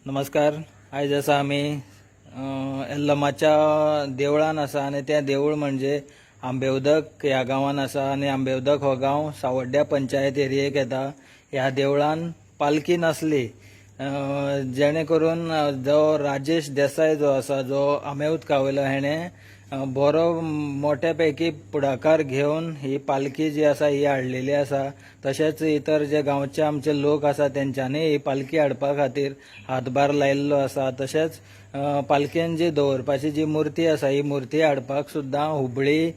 नमस्कार. आज असा आम्ही यल्लमाच्या देवळान असा आणि त्या देऊळ म्हणजे आंबेउदक ह्या गांवान असा आणि आंबेउदक हो गांव सावड्ड्या पंचायत एरियेक येता. ह्या देवळान पालखी नासली जेणे करून जो राजेश देसाई जो असा जो आंबेउदका वयलो हेणे बरो मोठ्या पैकी पुढाकार घेऊन ही पालखी जी आसा ही हाडलेली आसा. तशेंच इतर जे गांवचे आमचे लोक आसा तेंच्यांनी ही पालखी हाडपा खातीर हातभार लायिल्लो आसा. तशेंच पालखेन जी दवरपाची जी मुर्ती आसा ही मुर्ती हाडपाक सुद्दां हुबळी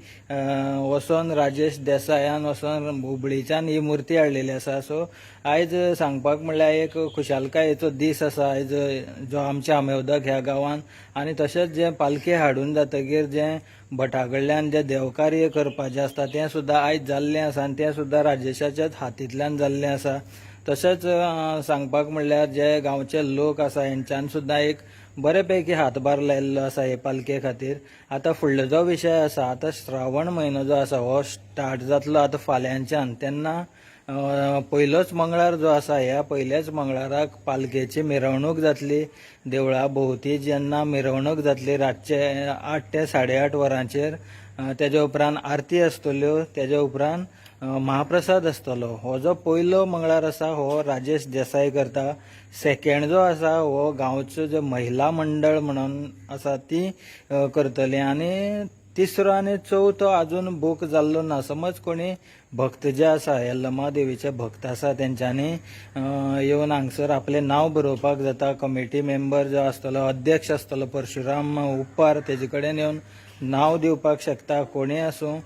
वचोन राजेश देसायान वचोन हुबळीच्यान ही मुर्ती हाडलेली आसा. सो आयज सांगपाक म्हणल्यार एक खुशालकायेचो दीस आसा आयज जो आमच्या आंबेउदक ह्या गांवान. आनी तशेंच जे पालखी हाडून जातकीर जे भटा कडल्यान जे देवकार्य करपाचें आसता तें सुद्दां आयज जाल्लें आसा आनी तें सुद्दां राजेशाच्याच हातींतल्यान जाल्लें आसा. तशेंच सांगपाक म्हणल्यार जे गांवचे लोक आसा हेंच्यान सुद्दां एक बरे पैकी हातभार लायिल्लो आसा हे पालखे खातीर. आतां फुडलो जो विशय आसा, आतां श्रावण म्हयनो जो आसा हो स्टार्ट जातलो आतां फाल्यांच्यान. तेन्ना पयलोच मंगळार जो आसा ह्या पयल्याच मंगळाराक पालखेची मिरवणूक जातली देवळा भोवती. जेन्ना मिरवणूक जातली रातचे 8 ते 8:30 वरांचेर. तेज्या उपरांत आरती आसतल्यो. तेज्या उपरांत महाप्रसाद आसतलो. हो जो पयलो मंगळार आसा हो राजेश देसाई करता. सेकंड जो आसा हो गांवचो जो महिला मंडळ म्हणून आसा ती करतली. आनी तिसरो आनी चवथो अजून बूक जाल्लो ना. समज कोणी भक्त जे आसा यल्लमा देवीचे भक्त आसा तेंच्यांनी येवन हांगसर आपलें नांव बरोवपाक जाता. कमिटी मेंबर जो आसतलो अध्यक्ष आसतलो परशुराम उप्पार तेजे कडेन येवन नांव दिवपाक शकता. कोणी आसूं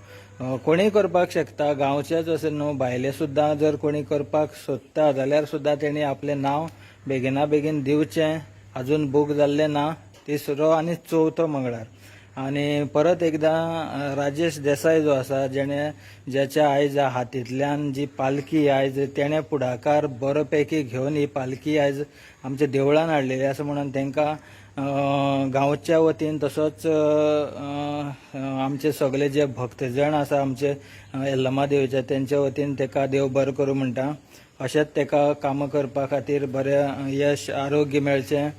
कोणी करपाक शकता. गांवचेच अशें न्हू भायले सुद्दां जर कोणी करपाक सोदता जाल्यार सुद्दां तेणी आपलें नांव बेगिना बेगीन दिवचें. अजून बूक जाल्लें ना. तिसरो आनी चवथो मंगळार. आनी परत एकदां राजेश देसाई जो आसा ज्याच्या आयज हातींतल्यान जी पालखी आयज तेणें पुढाकार बरो पैकी घेवन ही पालखी आयज आमच्या देवळान हाडलेली आसा म्हणून तांकां गांवच्या वतीन तसोच आमचे सगळे जे भक्तजण आसा आमचे यल्लमा देवीचे तेंच्या वतीन ताका देव बरें करूं म्हणटा. अशेंच ताका कामां करपा खातीर बरें यश आरोग्य मेळचें.